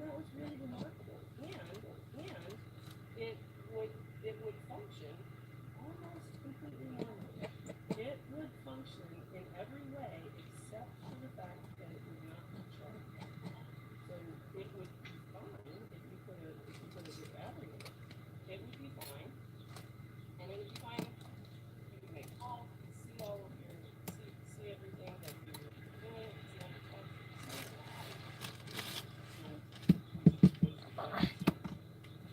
that was really remarkable. And it would function almost completely normally. It would function in every way except for the fact that it would not charge. So it would be fine if you put a good battery in it. It would be fine, and it would be fine. You could make calls, see all of your see everything that you're doing, see all the text.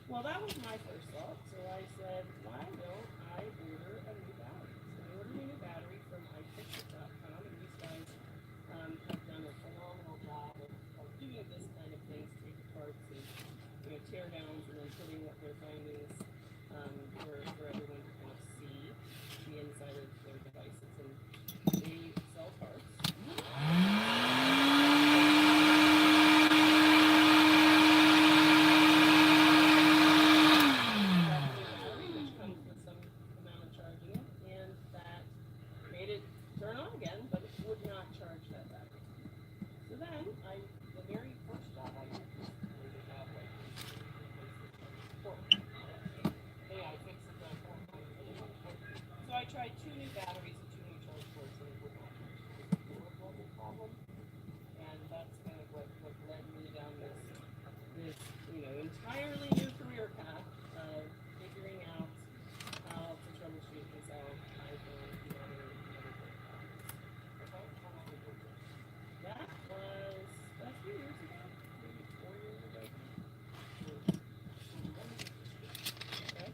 Well, that was my first thought. So I said, why don't I order a new battery? So I ordered a new battery from iPhone.com, and these guys have done a phenomenal job of doing this kind of things, take parts and tear downs, and then putting what their findings for everyone to kind of see the inside of their devices. And they sell parts. Turn on again, but it would not charge that battery. So then, the very first job I did was a job like this. Hey, I fixed it that point. So I tried 2 new batteries and 2 new charge ports, and it would not charge. It was a global problem, and that's kind of what led me down this entirely new career path of figuring out how to troubleshoot and solve iPhone and other That's a few years ago, maybe 4 years ago. Okay.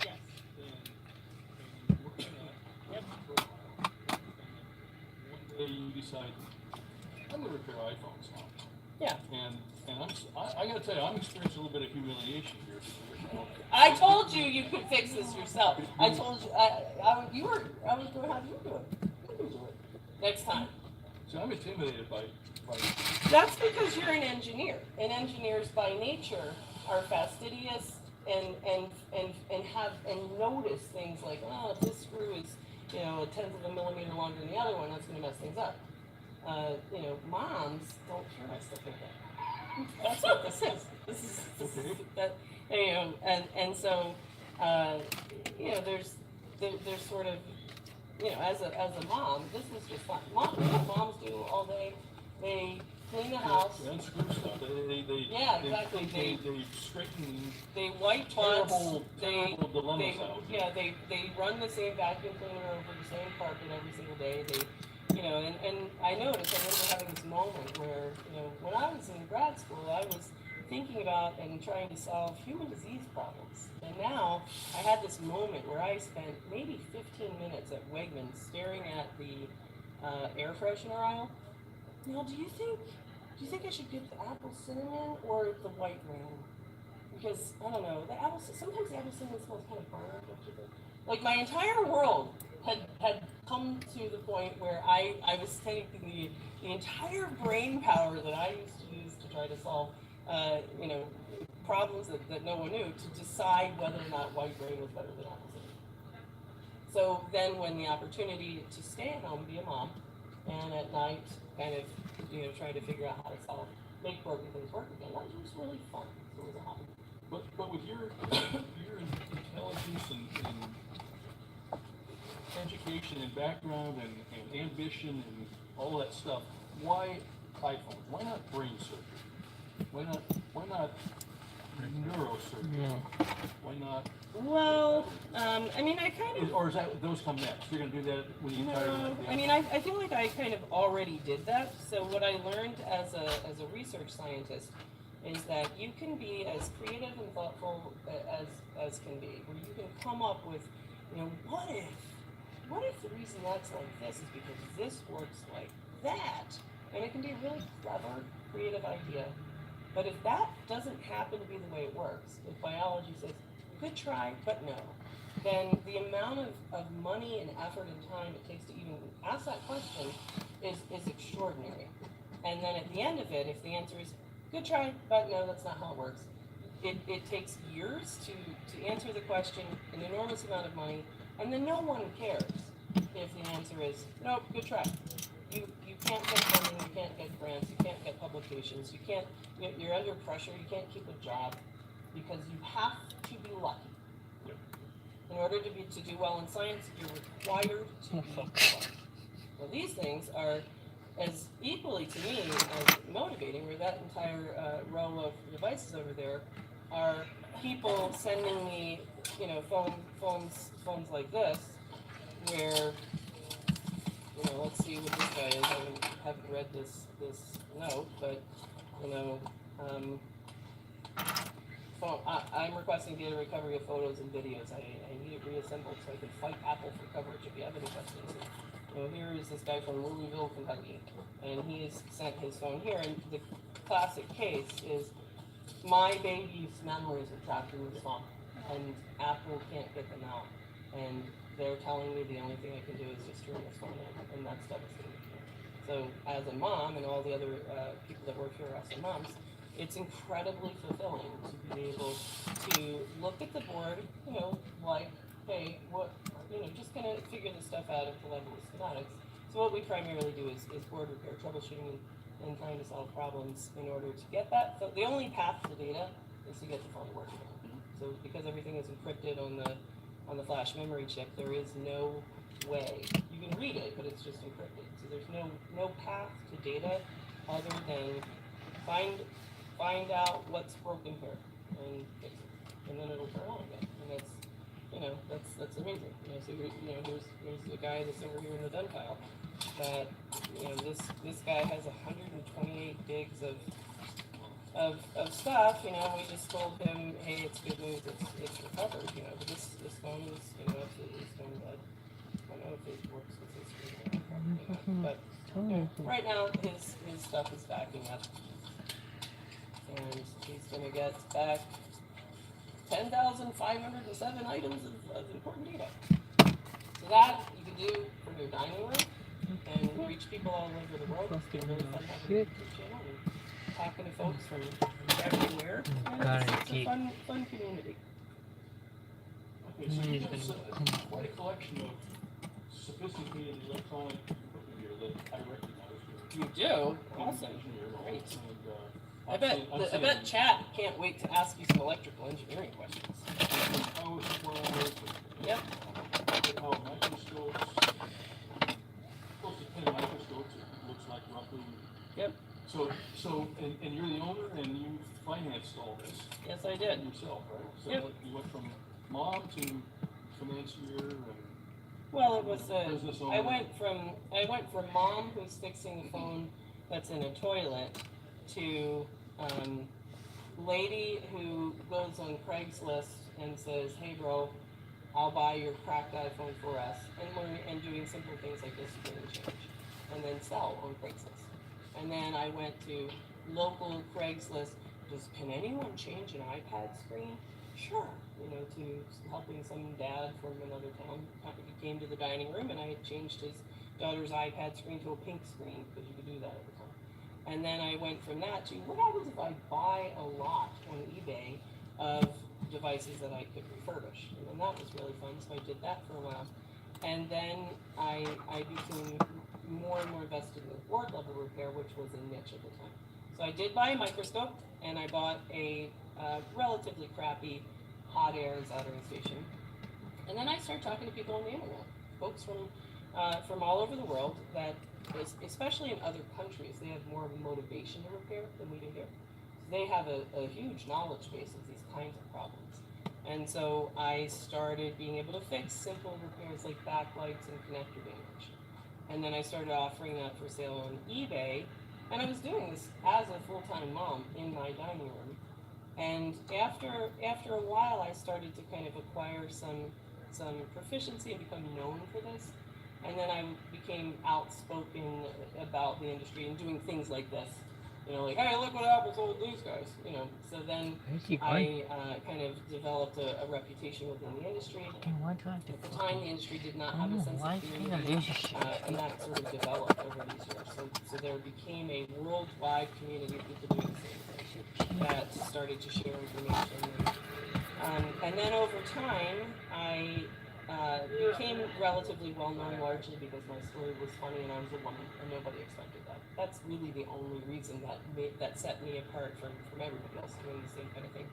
Yes. Yep. One day you decide, I'm going to repair iPhones now. Yeah. And I got to tell you, I'm experiencing a little bit of humiliation here. I told you you could fix this yourself. I told you I was going to have you do it. You can do it next time. So I'm intimidated by. That's because you're an engineer, and engineers by nature are fastidious and notice things like, oh, if this screw is a tenth of a millimeter longer than the other one, that's going to mess things up. Moms don't care stuff like that. That's what this is. This is that. And so there's sort of as a mom, this is just fun. Moms do all day. They clean the house. They unscrew stuff. Exactly. They straighten. They wipe butts. Terrible dilemmas out. They run the same vacuum cleaner over the same carpet every single day. And I noticed, I remember having this moment where, when I was in grad school, I was thinking about and trying to solve human disease problems. And now I had this moment where I spent maybe 15 minutes at Wegmans staring at the air freshener aisle. Now, do you think I should get the apple cinnamon or the white rain? Because, I don't know, sometimes the apple cinnamon smells kind of burned, don't you think? Like, my entire world had come to the point where I was taking the entire brain power that I used to use to try to solve problems that no one knew, to decide whether or not white rain was better than apple cinnamon. So then when the opportunity to stay at home, be a mom, and at night kind of try to figure out how to make broken things work again, that was really fun. So it was a hobby. But with your intelligence and education and background and ambition and all that stuff, why iPhones? Why not brain surgery? Why not neurosurgery? Yeah. Why not? Well, I kind of. Or is that those come next? You're going to do that when you retire? No, I feel like I kind of already did that. So what I learned as a research scientist is that you can be as creative and thoughtful as can be, where you can come up with, what if the reason that's like this is because this works like that, and it can be a really clever, creative idea. But if that doesn't happen to be the way it works, if biology says, good try, but no, then the amount of money and effort and time it takes to even ask that question is extraordinary. And then at the end of it, if the answer is, good try, but no, that's not how it works, it takes years to answer the question, an enormous amount of money, and then no one cares if the answer is, nope, good try. you can't get funding, you can't get grants, you can't get publications, you're under pressure, you can't keep a job, because you have to be lucky. Yep. In order to do well in science, you're required to be lucky. Well, these things are as equally to me as motivating, where that entire row of devices over there are people sending me, phones like this, where, let's see what this guy is. I haven't read this note, but, I'm requesting data recovery of photos and videos. I need it reassembled so I can fight Apple for coverage. If you have any questions, here is this guy from Louisville, Kentucky, and he has sent his phone here. And the classic case is my baby's memories are trapped in this phone, and Apple can't get them out. And they're telling me the only thing I can do is just turn this phone in, and that's devastating. So as a mom, and all the other people that work here are also moms, it's incredibly fulfilling to be able to look at the board, like, hey, just kind of figure this stuff out at the level of schematics. So what we primarily do is board repair, troubleshooting, and trying to solve problems in order to get that. So the only path to data is to get the phone to work again. So because everything is encrypted on the flash memory chip, there is no way. You can read it, but it's just encrypted. So there's no path to data other than find out what's broken here and fix it, and then it'll turn on again. And that's amazing. So here's the guy that's over here in the done pile. That this guy has 128 gigs of stuff. We just told him, hey, it's good news, it's recovered. But this phone is absolutely stone dead. I don't know if it works with this screen, but right now his stuff is backing up, and he's gonna get back 10,507 items of important data. So that you can do from your dining room and reach people all over the world. It's been really fun having a YouTube channel and talking to folks from everywhere. And it's a fun community. Okay, so you have quite a collection of sophisticated electronic equipment here that I recognize. You do? Awesome. Great. And, I bet chat can't wait to ask you some electrical engineering questions. Power supplies. Yep. Power microscopes. Close to 10 microscopes, it looks like roughly. Yep. So, and you're the owner, and you financed all this. Yes, I did. Yourself, right? So Yep. You went from mom to financier and. Well, it was business owner. I went from mom who's fixing the phone that's in a toilet to lady who goes on Craigslist and says, hey bro, I'll buy your cracked iPhone for us, and doing simple things like this screen change, and then sell on Craigslist. And then I went to local Craigslist, can anyone change an iPad screen? Sure. To helping some dad from another town. He came to the dining room, and I had changed his daughter's iPad screen to a pink screen, because you could do that at the time. And then I went from that to, what happens if I buy a lot on eBay of devices that I could refurbish? And then that was really fun, so I did that for a while. And then I became more and more invested in board level repair, which was a niche at the time. So I did buy a microscope, and I bought a relatively crappy hot air and soldering station. And then I started talking to people on the internet, folks from all over the world that, especially in other countries, they have more motivation to repair than we do here. They have a huge knowledge base of these kinds of problems. And so I started being able to fix simple repairs like backlights and connector damage. And then I started offering that for sale on eBay. And I was doing this as a full-time mom in my dining room. And after a while, I started to kind of acquire some proficiency and become known for this. And then I became outspoken about the industry and doing things like this. Like, hey, look what Apple told these guys. So then I kind of developed a reputation within the industry. At the time, the industry did not have a sense of community, and that sort of developed over these years. So there became a worldwide community of people doing the same thing that started to share information. And then over time, I became relatively well known largely because my story was funny and I was a woman and nobody expected that. That's really the only reason that set me apart from everybody else doing the same kind of thing.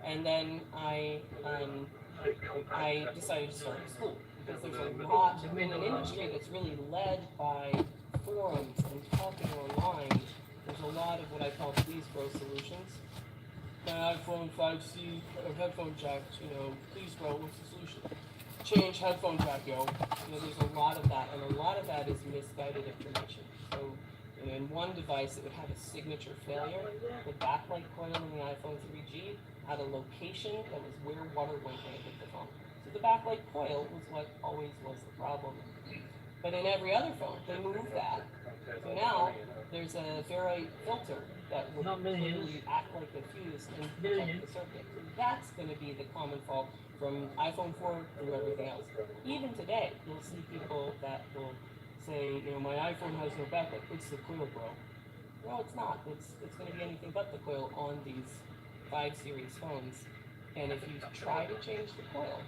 And then I decided to start a school because there's a lot in an industry that's really led by forums and talking online. There's a lot of what I call please bro solutions. My iPhone 5C headphone jack, please bro, what's the solution? Change headphone jack, yo. There's a lot of that, and a lot of that is misguided information. So, in one device, it would have a signature failure. The backlight coil in the iPhone 3G had a location that was where water went when it hit the phone. So the backlight coil was what always was the problem. But in every other phone, they moved that. So now there's a ferrite filter that will literally act like a fuse and protect the circuit. So that's going to be the common fault from iPhone 4 through everything else. Even today, you'll see people that will say, my iPhone has no backlight. It's the coil, bro. No, it's not. It's going to be anything but the coil on these 5 series phones. And if you try to change the coil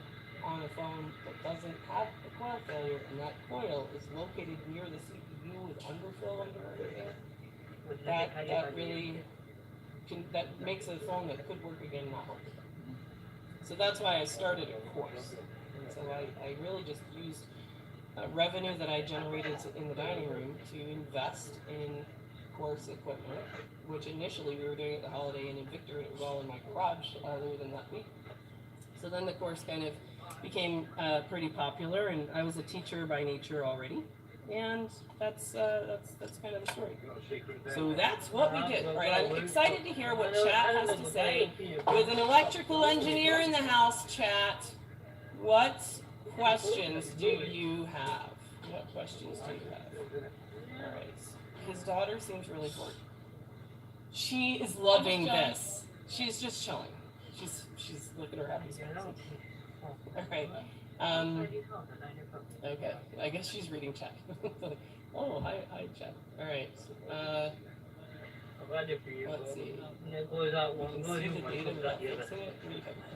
on a phone that doesn't have a coil failure, and that coil is located near the CPU with underfill under everything, that really that makes a phone that could work again not work. So that's why I started a course. And so I really just used revenue that I generated in the dining room to invest in course equipment, which initially we were doing at the Holiday Inn in Victor, and it was all in my garage other than that week. So then the course kind of became pretty popular, and I was a teacher by nature already, and that's kind of the story. So that's what we did. All right, I'm excited to hear what chat has to say. With an electrical engineer in the house, chat, what questions do you have? What questions do you have? All right. His daughter seems really bored. She is loving this. She's just chilling. She's looking at her happy face. All right. Okay. I guess she's reading chat. Oh, hi, chat. All right. Let's see. We can see the data without fixing it.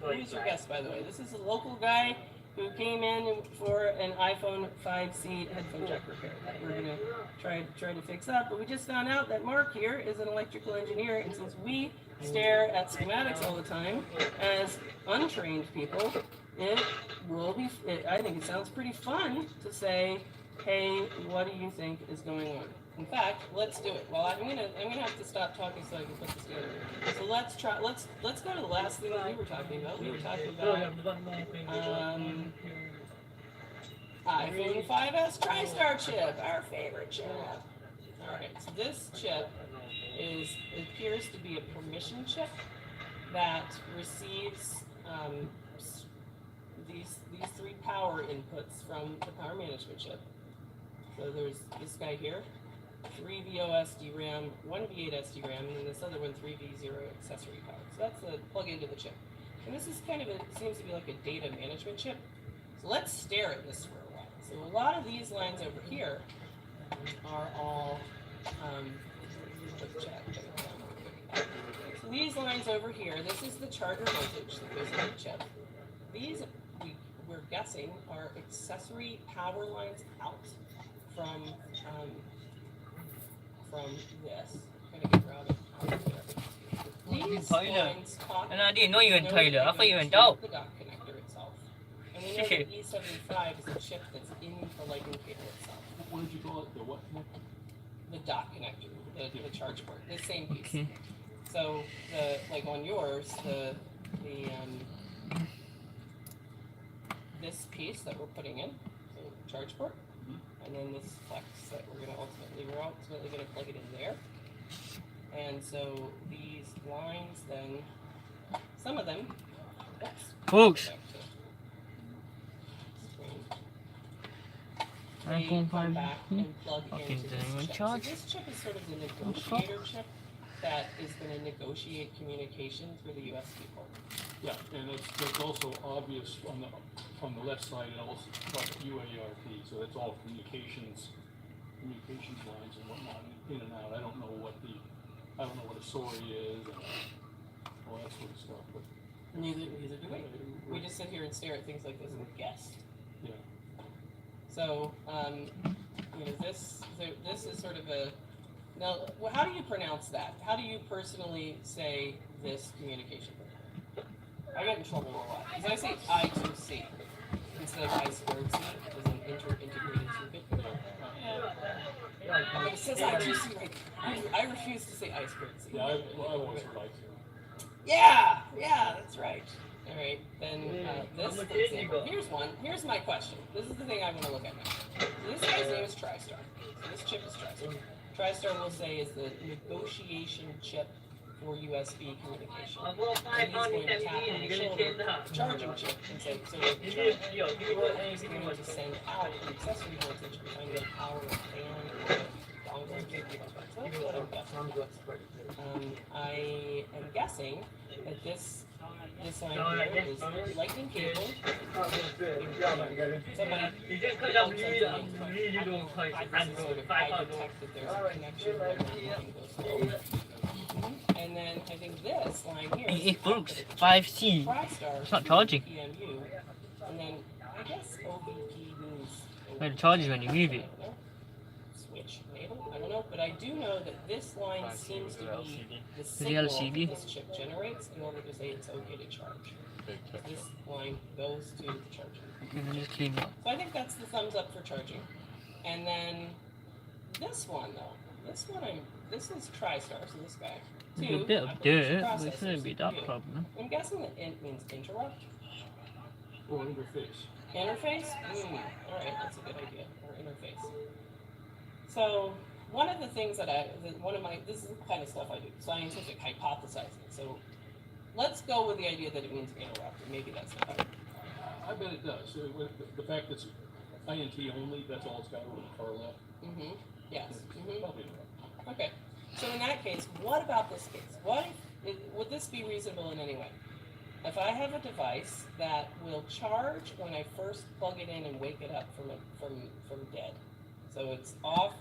Who is your guest, by the way? This is a local guy who came in for an iPhone 5C headphone jack repair. We're gonna try to fix up, but we just found out that Mark here is an electrical engineer, and since we stare at schematics all the time as untrained people, I think it sounds pretty fun to say, hey, what do you think is going on? In fact, let's do it. Well, I'm gonna have to stop talking so I can put this together. So let's go to the last thing that we were talking about. We were talking about iPhone 5S TriStar chip, our favorite chip. All right, so this chip appears to be a permission chip that receives these 3 power inputs from the power management chip. So there's this guy here, 3 VO SDRAM, 1 V8 SDRAM, and then this other one 3V0 accessory power. So that's the plug into the chip. And this is seems to be like a data management chip. So let's stare at this for a while. So a lot of these lines over here are all, so these lines over here, this is the charger voltage that goes in the chip. These, we're guessing, are accessory power lines out from this. I'm gonna get routed. These lines talk And I didn't know you were in Tyler. I thought you were in Dope. the dock connector itself. And we know that E75 is a chip that's in the lightning cable itself. What did you call it? The what? The dock connector, the charge port, the same piece. Okay. So like on yours, this piece that we're putting in, so charge port, and then this flex that we're ultimately going to plug it in there. And so these lines then, some of them, Folks, they iPhone come 5 back and plug fucking into didn't even this chip. charge. So this chip is sort of the negotiator chip that is going to negotiate communication through the USB port. Yeah, and that's also obvious on the left side, and also like UART, so that's all communications lines and whatnot, in and out. I don't know what a sorry is and all that sort of stuff, but Neither do we. We just sit here and stare at things like this and guess. Yeah. So, you know, this is sort of a, now, how do you pronounce that? How do you personally say this communication protocol? I get in trouble a lot, because I say I2C instead of I squared C as an integrated circuit. But it says I2C, like, I refuse to say I squared C. Yeah, I've always heard I2. Yeah, that's right. All right, then this, for example, here's my question. This is the thing I want to look at now. So this guy's name is TriStar. So this chip is TriStar. TriStar, we'll say, is the negotiation chip for USB communication. And he's going to tap on the shoulder, the charging chip, and say, so the charge is going to send out the accessory voltage and find out power fan or dongle chip. So that's what I'm guessing. I am guessing that this line here is lightning cable. Somebody I detect that there's a connection where the line goes. And then I think this line here is It works. 5C. TriStar. It's not charging. EMU. And then I guess OVP means. Well, it charges when you move it. Switch enable? I don't know, but I do know that this line seems to be the signal LCD. that this chip generates in order to say it's okay to charge. This line goes to the charging. And then just clean it up. So I think that's the thumbs up for charging. And then this one though, this is TriStar, so this guy. There's Two, a bit I of believe, dirt, but it processors. shouldn't be that Two. problem. I'm guessing that int means interrupt. Or interface. Interface? Alright, that's a good idea. Or interface. So, one of the things that this is the kind of stuff I do, scientific hypothesizing. So, let's go with the idea that it means interrupt, and maybe that's not better. I bet it does. The fact that it's INT only, that's all it's got over the far left. Mm-hmm. Yes. It's probably right. Okay. So in that case, what about this case? Would this be reasonable in any way? If I have a device that will charge when I first plug it in and wake it up from dead. So it's off,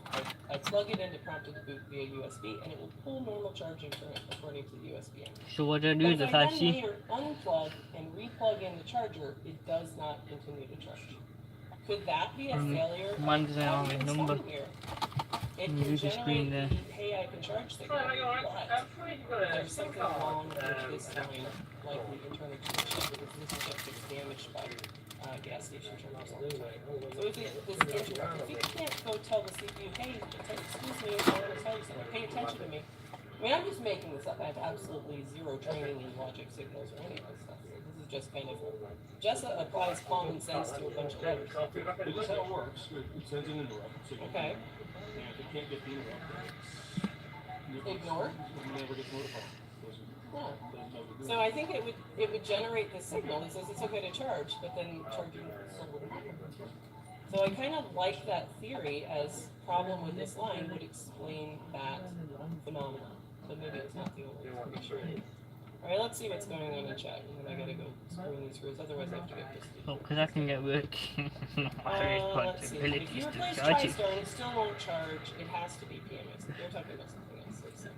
I plug it in to prompt it to boot via USB, and it will pull normal charging current according to the USB in. So what do I do But with the if I then 5C? later unplug and replug in the charger, it does not continue to charge. Could that be a failure? Mine's of the having only this number. phone here? It You can just screen generate there. the, hey, I can charge signal, but there's something wrong with this line, likely internal to the chip, because this chip gets damaged by gas station terminals all the time. So if this interrupt, if you can't go tell the CPU, hey, excuse me, I want to tell you something, pay attention to me. I mean, I'm just making this up. I have absolutely zero training in logic signals or any of this stuff. So this is just kind of, Jessa applies common sense to a bunch of letters. This is how it works. It sends an interrupt. So Okay. And if it can't get the interrupt, Ignore. it never gets notified. Yeah. Doesn't know to do So I think it would generate the signal that says it's okay to charge, but then charging still wouldn't happen. So I kind of like that theory as problem with this line would explain that phenomenon. But maybe it's not the only one. Pretty sure it is. Alright, let's see what's going on in chat. And then I gotta go screw in these screws, otherwise I have to get this. Oh, because I can get working. My Let's see. If responsibility you is replace to charge it. TriStar and it still won't charge, it has to be PMS. They're talking about something else. Let's see.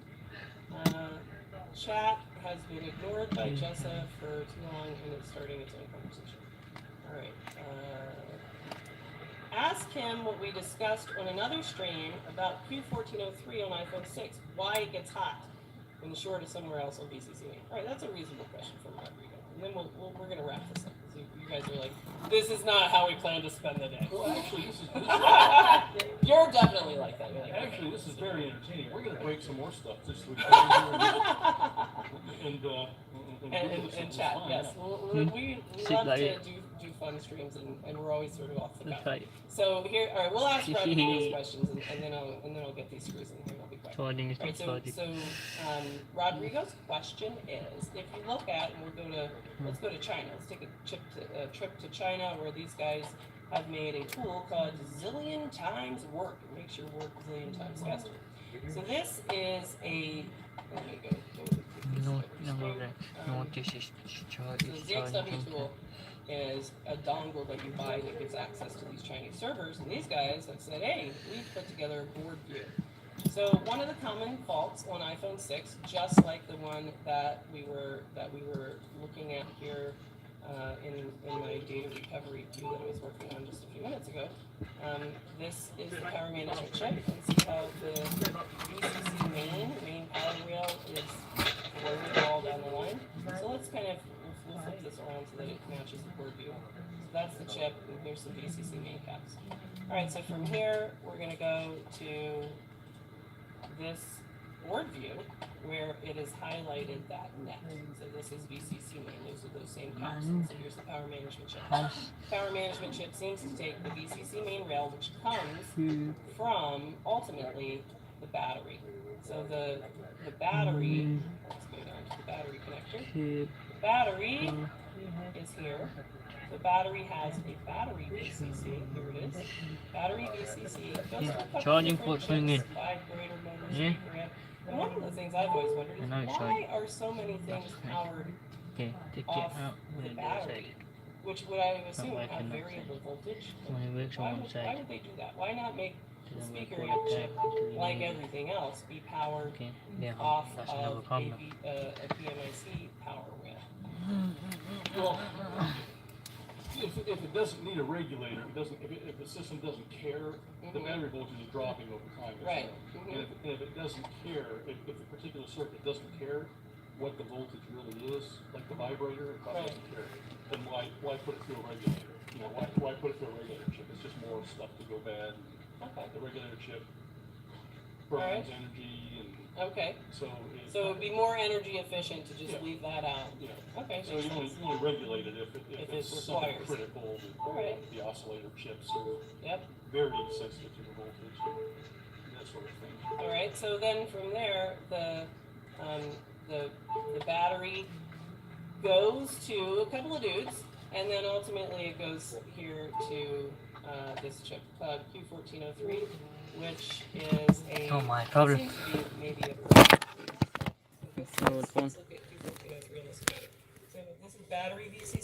Chat has been ignored by Jessa for too long and it's starting its own conversation. Alright. Ask him what we discussed on another stream about Q1403 on iPhone 6, why it gets hot when the short is somewhere else on BCC. Alright, that's a reasonable question from Rodrigo. And then we're going to wrap this up. So you guys are like, this is not how we plan to spend the day. Well, actually, this is You're definitely like that. You're like, actually this is very entertaining. We're going to break some more stuff just so we and chat, fun, yes. yeah. We Sit love like to it. do fun streams, and we're always sort of off the That's cuff. right. So here, all right, we'll ask Rodrigo's questions, and then I'll get these screws in here. And I'll be quiet. Charging is All not right, charging. so Rodrigo's question is, if you look at, and let's go to China. Let's take a trip to China, where these guys have made a tool called Zillion Times Work. It makes your work a zillion times faster. So this is a, let me go with the No, screen. this is So the ZXW tool is a dongle that you buy that gives access to these Chinese servers, and these guys have said, hey, we've put together a board view. So one of the common faults on iPhone 6, just like the one that we were looking at here in my data recovery queue that I was working on just a few minutes ago. This is the power management chip, and see how the VCC main power rail is floating all down the line. So let's kind of, we'll flip this around so that it matches the board view. So that's the chip, and here's the VCC main caps. Alright, so from here, we're going to go to this board view where it is highlighted that net. So this is VCC main, those are those same caps. So here's the power management chip. Power management chip seems to take the VCC main rail, which comes from, ultimately, the battery. So the battery, let's go down to the battery connector. The battery is here. The battery has a battery VCC. Here it is. Battery VCC. Goes to a couple Charging different port's going in. chips, 5 greater motors, Yeah. 3 gram. And one of the things I've always wondered is I know it's why are so many things powered Okay, take it off out the when it battery, which would I assume working have on that variable voltage? when it works Why on one would side. they do that? Why not make the Then we speaker put it chip, back into the like unit. everything else, be powered Okay, yeah, off that's another of problem. a PMIC power rail? Well, if it doesn't need a regulator, if the system doesn't care, the battery voltage is dropping over time. Right. And if it doesn't care, if the particular circuit doesn't care what the voltage really is, like the vibrator, it probably doesn't care, then why put it through a regulator? You know, why put it through a regulator chip? It's just more stuff to go bad. Okay. The regulator chip burns energy, and Okay. so So it would be more energy efficient to just leave that out. yeah. Okay. So you only regulate it if If it's it something requires. critical. Alright. The oscillator chips are Yep. very sensitive to the voltage, and that sort of thing. All right. So then from there, the battery goes to a couple of dudes, and then ultimately it goes here to this chip, Q1403, which is a. Oh my problem. Seems to be maybe a. Oh, Let's look at Q1403 on this schematic. So this is battery VCC.